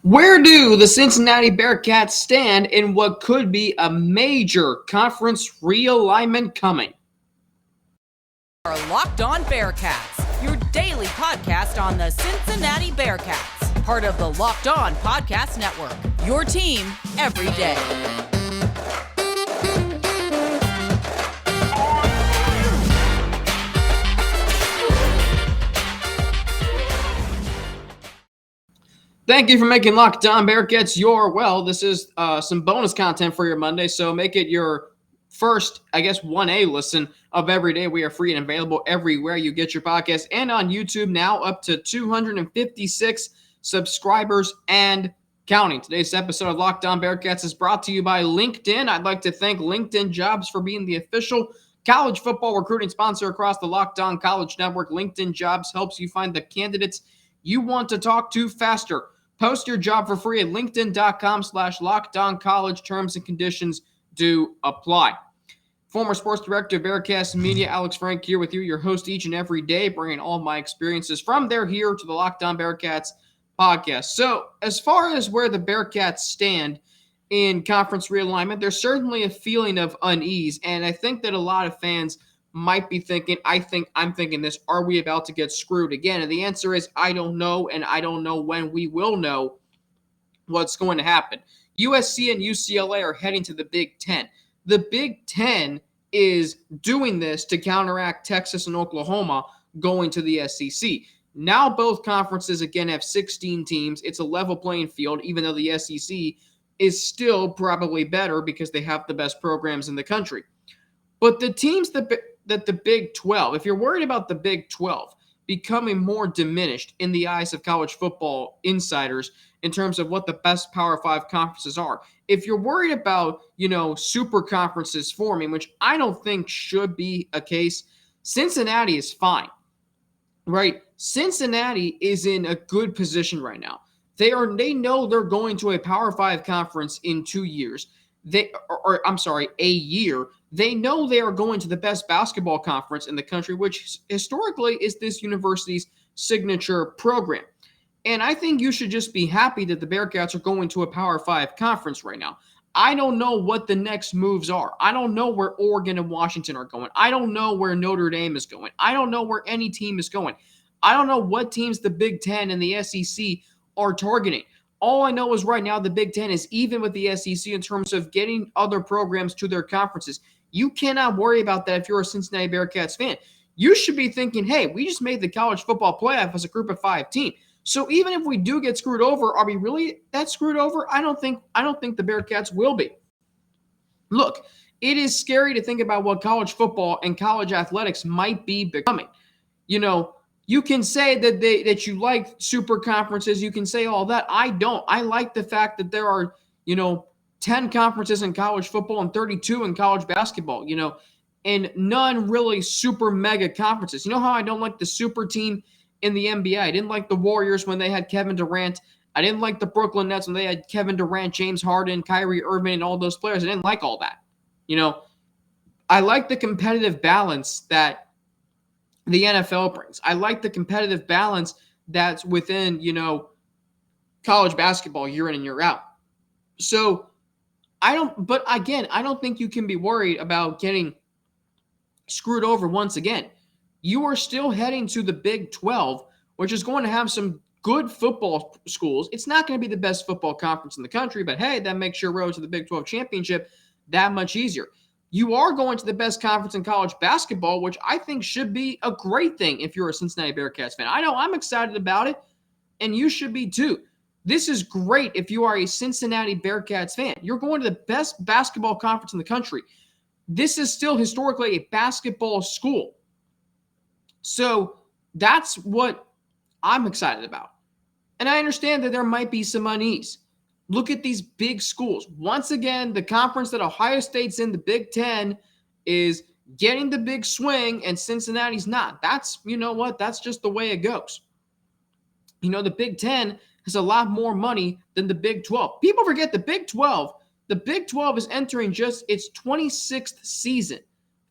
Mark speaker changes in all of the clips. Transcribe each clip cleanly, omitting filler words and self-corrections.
Speaker 1: Where do the Cincinnati Bearcats stand in what could be a major conference realignment coming?
Speaker 2: Are Locked On Bearcats, your daily podcast on the Cincinnati Bearcats, part of the Locked On Podcast Network, your team every day.
Speaker 1: Thank you for making Locked On Bearcats this is some bonus content for your Monday, so make it your first, 1A listen of every day. We are free and available everywhere you get your podcast and on YouTube now, up to 256 subscribers and counting. Today's episode of Locked On Bearcats is brought to you by LinkedIn. I'd like to thank LinkedIn Jobs for being the official college football recruiting sponsor across the Locked On College Network. LinkedIn Jobs helps you find the candidates you want to talk to faster. Post your job for free at linkedin.com/lockedoncollege. Terms and conditions do apply. Former sports director of Bearcast Media, Alex Frank here with you, your host each and every day, bringing all my experiences from there here to the Locked On Bearcats podcast. So as far as where the Bearcats stand in conference realignment, there's certainly a feeling of unease, and I think that a lot of fans might be thinking, I'm thinking this, are we about to get screwed again? And the answer is, I don't know, and I don't know when we will know what's going to happen. USC and UCLA are heading to the Big Ten. The Big Ten is doing this to counteract Texas and Oklahoma going to the SEC. Now both conferences, again, have 16 teams. It's a level playing field, even though the SEC is still probably better because they have the best programs in the country. But the teams that the Big 12, if you're worried about the Big 12 becoming more diminished in the eyes of college football insiders in terms of what the best Power 5 conferences are, if you're worried about, super conferences forming, which I don't think should be a case, Cincinnati is fine, right? Cincinnati is in a good position right now. They know they're going to a Power 5 conference in 2 years. A year. They know they are going to the best basketball conference in the country, which historically is this university's signature program. And I think you should just be happy that the Bearcats are going to a Power 5 conference right now. I don't know what the next moves are. I don't know where Oregon and Washington are going. I don't know where Notre Dame is going. I don't know where any team is going. I don't know what teams the Big Ten and the SEC are targeting. All I know is right now the Big Ten is even with the SEC in terms of getting other programs to their conferences. You cannot worry about that if you're a Cincinnati Bearcats fan. You should be thinking, hey, we just made the college football playoff as a group of 5 team. So even if we do get screwed over, are we really that screwed over? I don't think the Bearcats will be. Look, it is scary to think about what college football and college athletics might be becoming. You can say that you like super conferences. You can say all that. I don't. I like the fact that there are, 10 conferences in college football and 32 in college basketball, and none really super mega conferences. You know how I don't like the super team in the NBA? I didn't like the Warriors when they had Kevin Durant. I didn't like the Brooklyn Nets when they had Kevin Durant, James Harden, Kyrie Irving, and all those players. I didn't like all that. I like the competitive balance that the NFL brings. I like the competitive balance that's within, college basketball year in and year out. So I don't think you can be worried about getting screwed over once again. You are still heading to the Big 12, which is going to have some good football schools. It's not going to be the best football conference in the country, but hey, that makes your road to the Big 12 championship that much easier. You are going to the best conference in college basketball, which I think should be a great thing if you're a Cincinnati Bearcats fan. I know I'm excited about it, and you should be too. This is great if you are a Cincinnati Bearcats fan. You're going to the best basketball conference in the country. This is still historically a basketball school. So that's what I'm excited about. And I understand that there might be some unease. Look at these big schools. Once again, the conference that Ohio State's in, the Big Ten, is getting the big swing, and Cincinnati's not. That's, that's just the way it goes. The Big Ten has a lot more money than the Big 12. People forget the Big 12. The Big 12 is entering just its 26th season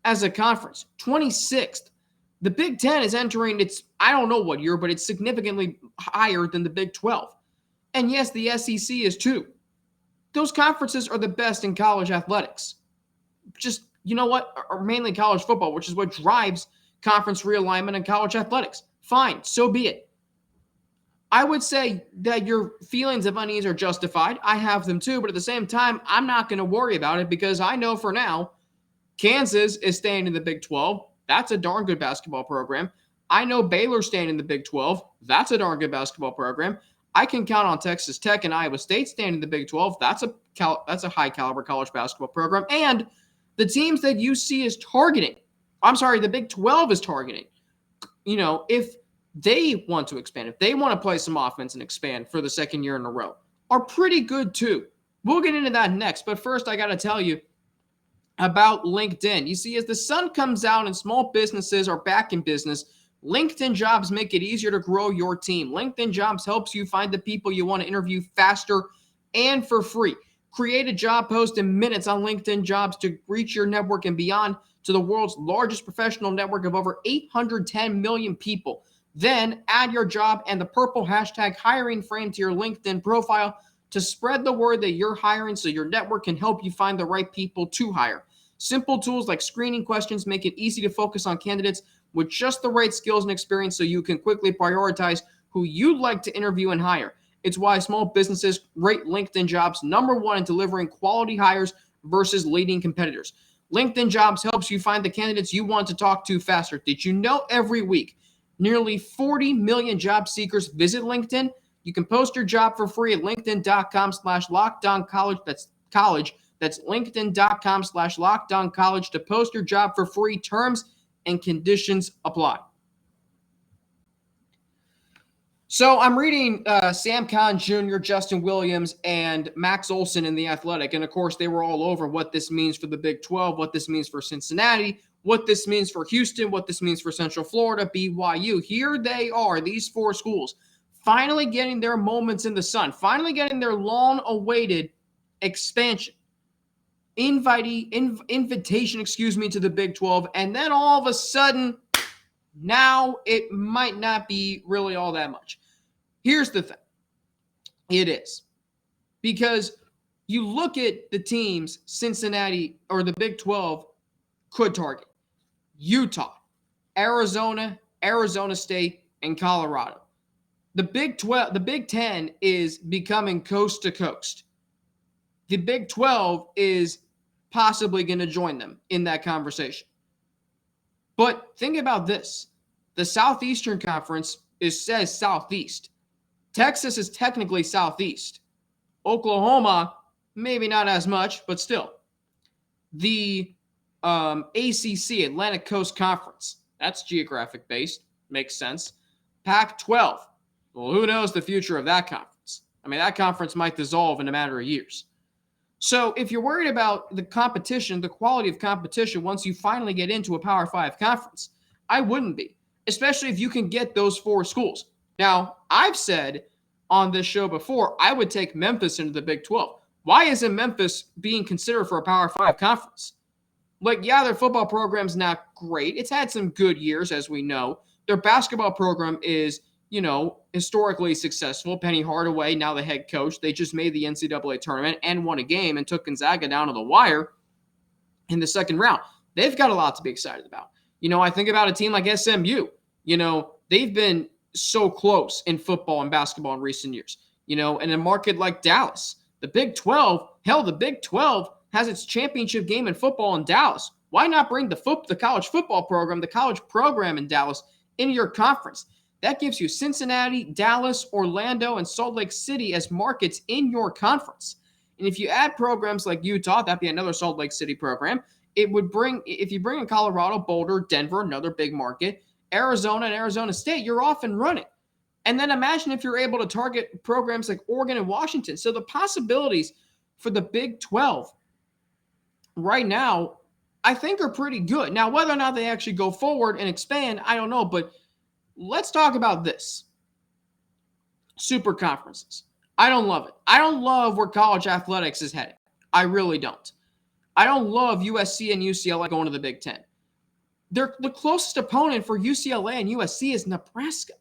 Speaker 1: as a conference. 26th. The Big 10 is entering its, I don't know what year, but it's significantly higher than the Big 12. And yes, the SEC is too. Those conferences are the best in college athletics. Just, you know what, or mainly college football, which is what drives conference realignment and college athletics. Fine, so be it. I would say that your feelings of unease are justified. I have them too, but at the same time, I'm not going to worry about it because I know for now, Kansas is staying in the Big 12. That's a darn good basketball program. I know Baylor's staying in the Big 12. That's a darn good basketball program. I can count on Texas Tech and Iowa State staying in the Big 12. That's a high caliber college basketball program. And the teams that UC is targeting, the Big 12 is targeting, if they want to expand, if they want to play some offense and expand for the second year in a row, are pretty good too. We'll get into that next. But first, I got to tell you about LinkedIn. You see, as the sun comes out and small businesses are back in business, LinkedIn Jobs make it easier to grow your team. LinkedIn Jobs helps you find the people you want to interview faster and for free. Create a job post in minutes on LinkedIn Jobs to reach your network and beyond to the world's largest professional network of over 810 million people. Then add your job and the purple hashtag hiring frame to your LinkedIn profile to spread the word that you're hiring so your network can help you find the right people to hire. Simple tools like screening questions make it easy to focus on candidates with just the right skills and experience so you can quickly prioritize who you'd like to interview and hire. It's why small businesses rate LinkedIn Jobs #1 in delivering quality hires versus leading competitors. LinkedIn Jobs helps you find the candidates you want to talk to faster. Did you know every week nearly 40 million job seekers visit LinkedIn? You can post your job for free at linkedin.com/lockedoncollege. That's college. That's linkedin.com/lockedoncollege to post your job for free. Terms and conditions apply. So I'm reading Sam Kahn Jr., Justin Williams, and Max Olson in The Athletic. And, of course, they were all over what this means for the Big 12, what this means for Cincinnati, what this means for Houston, what this means for Central Florida, BYU. Here they are, these four schools, finally getting their moments in the sun, finally getting their long-awaited expansion, invitation, to the Big 12. And then all of a sudden, now it might not be really all that much. Here's the thing. It is. Because you look at the teams Cincinnati or the Big 12 could target. Utah, Arizona, Arizona State, and Colorado. The Big 10 is becoming coast to coast. The Big 12 is possibly going to join them in that conversation. But think about this. The Southeastern Conference says Southeast. Texas is technically Southeast. Oklahoma, maybe not as much, but still. The ACC, Atlantic Coast Conference, that's geographic based. Makes sense. Pac-12. Well, who knows the future of that conference? I mean, that conference might dissolve in a matter of years. So if you're worried about the competition, the quality of competition, once you finally get into a Power 5 conference, I wouldn't be, especially if you can get those four schools. Now, I've said on this show before, I would take Memphis into the Big 12. Why isn't Memphis being considered for a Power 5 conference? Like, yeah, their football program's not great. It's had some good years, as we know. Their basketball program is, historically successful. Penny Hardaway, now the head coach. They just made the NCAA tournament and won a game and took Gonzaga down to the wire in the second round. They've got a lot to be excited about. I think about a team like SMU. They've been so close in football and basketball in recent years. In a market like Dallas. The Big 12 has its championship game in football in Dallas. Why not bring the college football program, the college program in Dallas into your conference? That gives you Cincinnati, Dallas, Orlando, and Salt Lake City as markets in your conference. And if you add programs like Utah, that'd be another Salt Lake City program. If you bring in Colorado, Boulder, Denver, another big market, Arizona and Arizona State, you're off and running. And then imagine if you're able to target programs like Oregon and Washington. So the possibilities for the Big 12 right now, I think, are pretty good. Now, whether or not they actually go forward and expand, I don't know. But let's talk about this. Super conferences. I don't love it. I don't love where college athletics is headed. I really don't. I don't love USC and UCLA going to the Big 10. The closest opponent for UCLA and USC is Nebraska.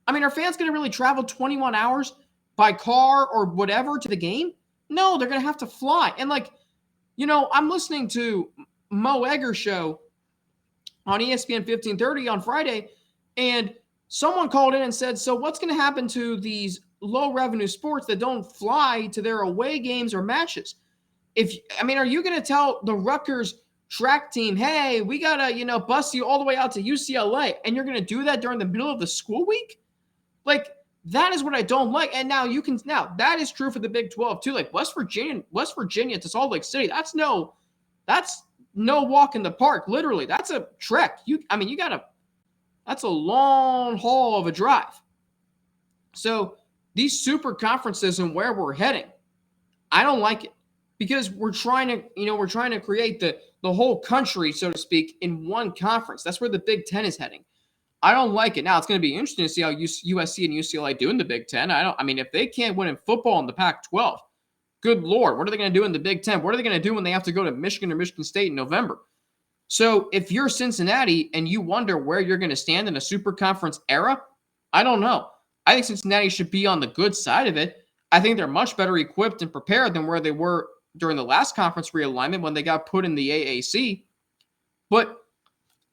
Speaker 1: I mean, are fans going to really travel 21 hours by car or whatever to the game? No, they're going to have to fly. And I'm listening to Mo Egger's show on ESPN 1530 on Friday, and someone called in and said, so what's going to happen to these low revenue sports that don't fly to their away games or matches? Are you going to tell the Rutgers track team, hey, we got to, bus you all the way out to UCLA, and you're going to do that during the middle of the school week? That is what I don't like. And now that is true for the Big 12 too. West Virginia to Salt Lake City, that's no walk in the park. Literally, that's a trek. That's a long haul of a drive. So these super conferences and where we're heading, I don't like it, because we're trying to create the whole country, so to speak, in one conference. That's where the Big Ten is heading. I don't like it. Now, it's going to be interesting to see how USC and UCLA do in the Big Ten. If they can't win in football in the Pac-12, good Lord, what are they going to do in the Big Ten? What are they going to do when they have to go to Michigan or Michigan State in November? So if you're Cincinnati and you wonder where you're going to stand in a super conference era, I don't know. I think Cincinnati should be on the good side of it. I think they're much better equipped and prepared than where they were during the last conference realignment when they got put in the AAC. But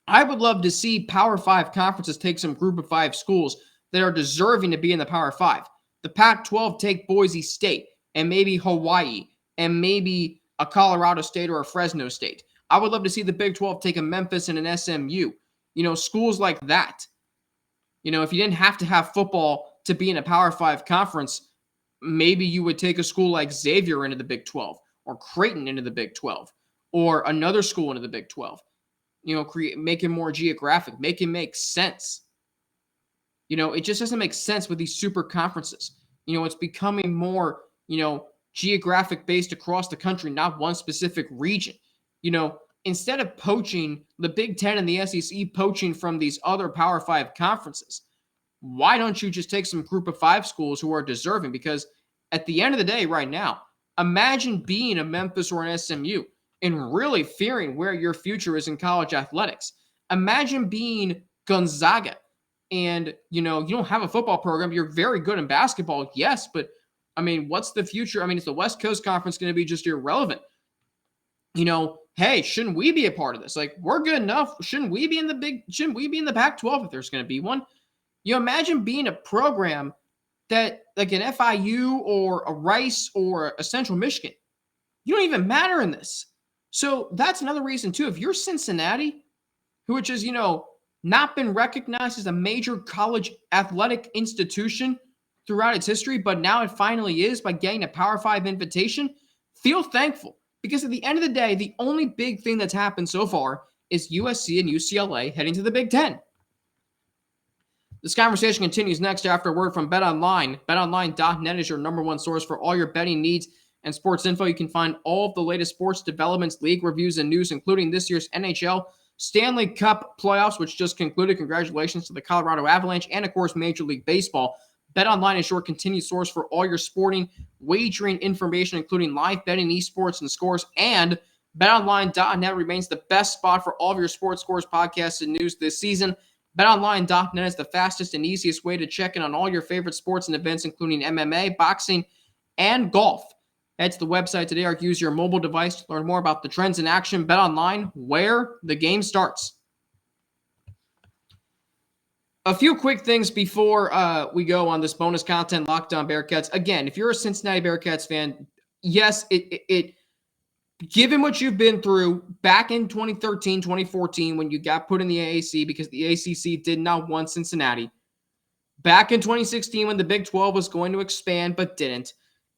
Speaker 1: I would love to see Power 5 conferences take some Group of 5 schools that are deserving to be in the Power 5. The Pac-12 take Boise State and maybe Hawaii and maybe a Colorado State or a Fresno State. I would love to see the Big 12 take a Memphis and an SMU. Schools like that. If you didn't have to have football to be in a Power 5 conference, maybe you would take a school like Xavier into the Big 12 or Creighton into the Big 12 or another school into the Big 12. Make it more geographic, make it make sense. It just doesn't make sense with these super conferences. It's becoming more, geographic based across the country, not one specific region. Instead of poaching the Big Ten and the SEC, poaching from these other Power 5 conferences, why don't you just take some Group of 5 schools who are deserving? Because at the end of the day, right now, imagine being a Memphis or an SMU and really fearing where your future is in college athletics. Imagine being Gonzaga and, you don't have a football program. You're very good in basketball, yes, but, what's the future? Is the West Coast Conference going to be just irrelevant? Hey, shouldn't we be a part of this? We're good enough. Shouldn't we be in the Pac-12 if there's going to be one? Imagine being a program that, like an FIU or a Rice or a Central Michigan, you don't even matter in this. So that's another reason, too. If you're Cincinnati, which is, not been recognized as a major college athletic institution throughout its history, but now it finally is by getting a Power 5 invitation, feel thankful. Because at the end of the day, the only big thing that's happened so far is USC and UCLA heading to the Big Ten. This conversation continues next after a word from BetOnline. BetOnline.net is your number one source for all your betting needs and sports info. You can find all of the latest sports developments, league reviews, and news, including this year's NHL Stanley Cup playoffs, which just concluded. Congratulations to the Colorado Avalanche and, of course, Major League Baseball. BetOnline is your continued source for all your sporting wagering information, including live betting, esports, and scores. And BetOnline.net remains the best spot for all of your sports scores, podcasts, and news this season. BetOnline.net is the fastest and easiest way to check in on all your favorite sports and events, including MMA, boxing, and golf. Head to the website today or use your mobile device to learn more about the trends in action. BetOnline, where the game starts. A few quick things before we go on this bonus content, Locked On Bearcats. Again, if you're a Cincinnati Bearcats fan, yes, it given what you've been through back in 2013, 2014, when you got put in the AAC because the ACC did not want Cincinnati. Back in 2016 when the Big 12 was going to expand but didn't.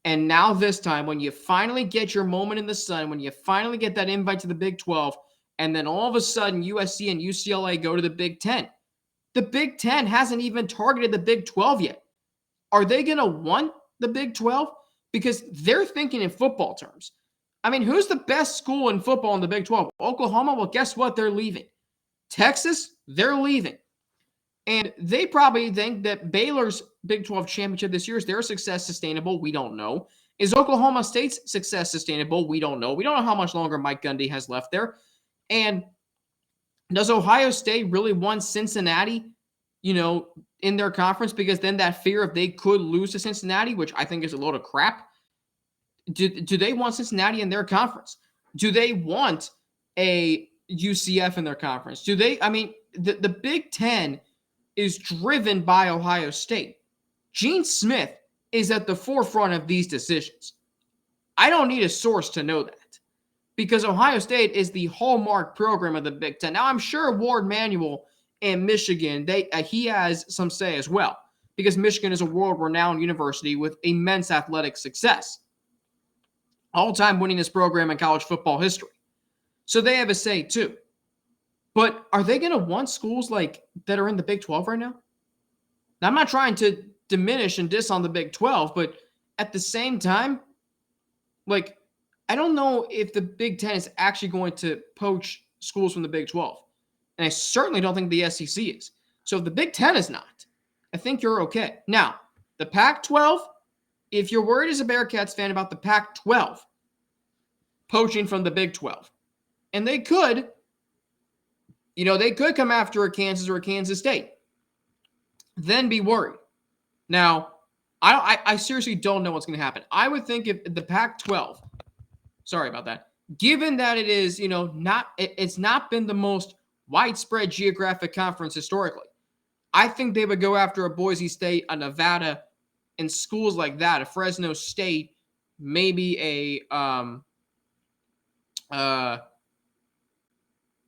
Speaker 1: And now this time when you finally get your moment in the sun, when you finally get that invite to the Big 12, and then all of a sudden USC and UCLA go to the Big 10. The Big 10 hasn't even targeted the Big 12 yet. Are they going to want the Big 12? Because they're thinking in football terms. Who's the best school in football in the Big 12? Oklahoma? Well, guess what? They're leaving. Texas? They're leaving. And they probably think that Baylor's Big 12 championship this year, is their success sustainable? We don't know. Is Oklahoma State's success sustainable? We don't know. We don't know how much longer Mike Gundy has left there. And does Ohio State really want Cincinnati in their conference, because then that fear of they could lose to Cincinnati, which I think is a load of crap. Do they want Cincinnati in their conference? Do they want a UCF in their conference? The Big Ten is driven by Ohio State. Gene Smith is at the forefront of these decisions. I don't need a source to know that, because Ohio State is the hallmark program of the Big Ten. Now, I'm sure Ward Manuel in Michigan, he has some say as well, because Michigan is a world-renowned university with immense athletic success. All-time winningest program in college football history. So they have a say too. But are they going to want schools like that are in the Big 12 right now? Now, I'm not trying to diminish and diss on the Big 12, but at the same time, I don't know if the Big 10 is actually going to poach schools from the Big 12. And I certainly don't think the SEC is. So if the Big 10 is not, I think you're okay. Now, the Pac-12, if you're worried as a Bearcats fan about the Pac-12 poaching from the Big 12, and they could come after a Kansas or a Kansas State, then be worried. Now, I seriously don't know what's going to happen. I would think if the Pac-12, sorry about that, given that it is, it's not been the most widespread geographic conference historically, I think they would go after a Boise State, a Nevada, and schools like that, a Fresno State, maybe a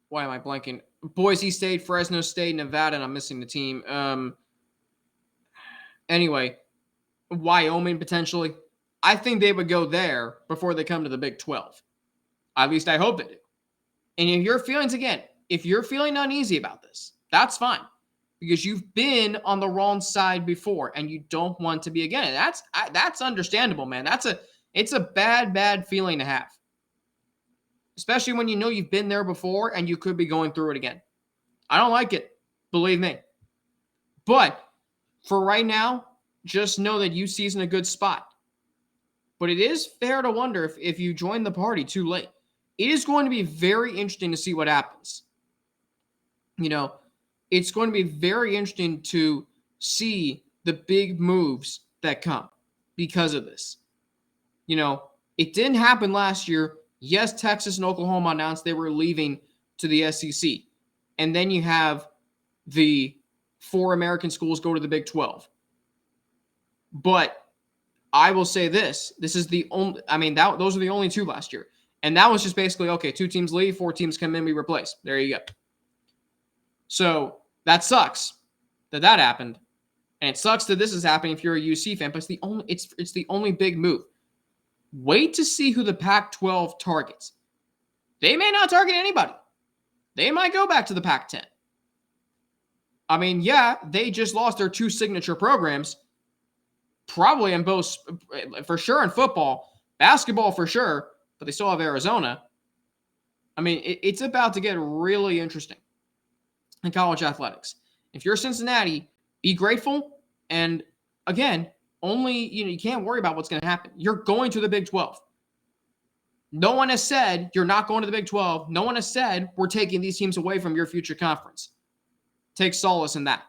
Speaker 1: why am I blanking? Boise State, Fresno State, Nevada, and I'm missing the team. Anyway, Wyoming potentially. I think they would go there before they come to the Big 12. At least I hope they do. And if you're feeling uneasy about this, that's fine, because you've been on the wrong side before and you don't want to be again. And that's understandable, man. It's a bad feeling to have, especially when you've been there before and you could be going through it again. I don't like it, believe me. But for right now, just know that UC is in a good spot. But it is fair to wonder if you join the party too late. It is going to be very interesting to see what happens. It's going to be very interesting to see the big moves that come because of this. It didn't happen last year. Yes, Texas and Oklahoma announced they were leaving to the SEC. And then you have the 4 American schools go to the Big 12. But I will say this is the only, those are the only 2 last year. And that was just basically, okay, 2 teams leave, 4 teams come in, we replace. There you go. So that sucks that happened. And it sucks that this is happening if you're a UC fan, but it's the only big move. Wait to see who the Pac-12 targets. They may not target anybody. They might go back to the Pac-10. They just lost their 2 signature programs, probably in both, for sure in football, basketball for sure, but they still have Arizona. It's about to get really interesting in college athletics. If you're Cincinnati, be grateful. And again, you can't worry about what's going to happen. You're going to the Big 12. No one has said you're not going to the Big 12. No one has said we're taking these teams away from your future conference. Take solace in that.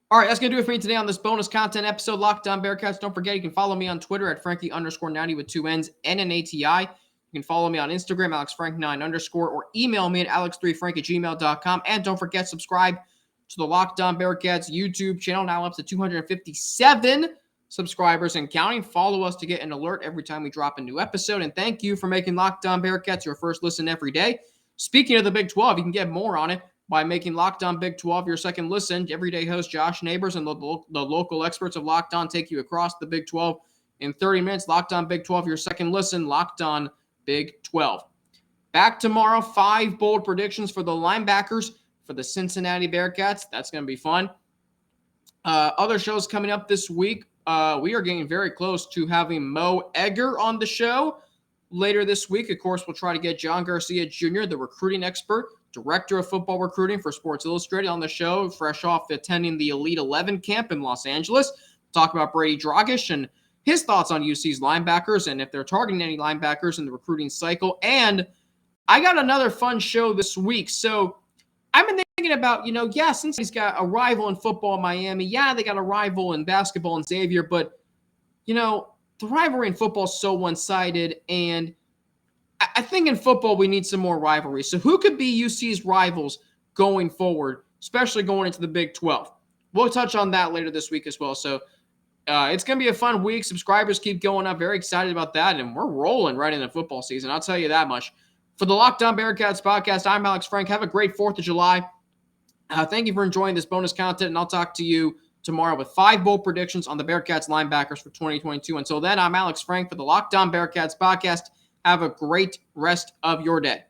Speaker 1: All right, that's going to do it for me today on this bonus content episode, Locked On Bearcats. Don't forget, you can follow me on Twitter at Frankie_90 with 2 N's and an ATI. You can follow me on Instagram, AlexFrank9_, or email me at alex3frank@gmail.com. And don't forget, subscribe to the Locked On Bearcats YouTube channel, now up to 257 subscribers and counting. Follow us to get an alert every time we drop a new episode. And thank you for making Locked On Bearcats your first listen every day. Speaking of the Big 12, you can get more on it by making Locked On Big 12 your second listen. Everyday host Josh Neighbors and the local experts of Locked On take you across the Big 12 in 30 minutes. Locked On Big 12, your second listen. Locked On Big 12. Back tomorrow, 5 bold predictions for the linebackers for the Cincinnati Bearcats. That's going to be fun. Other shows coming up this week. We are getting very close to having Mo Egger on the show later this week. Of course, we'll try to get John Garcia Jr., the recruiting expert, director of football recruiting for Sports Illustrated, on the show, fresh off attending the Elite 11 camp in Los Angeles. We'll talk about Brady Dragish and his thoughts on UC's linebackers and if they're targeting any linebackers in the recruiting cycle. And I got another fun show this week. So I've been thinking thinking about, since he's got a rival in football in Miami, they got a rival in basketball in Xavier, but, the rivalry in football is so one-sided, and I think in football we need some more rivalry. So who could be UC's rivals going forward, especially going into the Big 12? We'll touch on that later this week as well. So it's going to be a fun week. Subscribers keep going up. Very excited about that, and we're rolling right into football season. I'll tell you that much. For the Locked On Bearcats podcast, I'm Alex Frank. Have a great 4th of July. Thank you for enjoying this bonus content, and I'll talk to you tomorrow with 5 bold predictions on the Bearcats linebackers for 2022. Until then, I'm Alex Frank for the Locked On Bearcats podcast. Have a great rest of your day.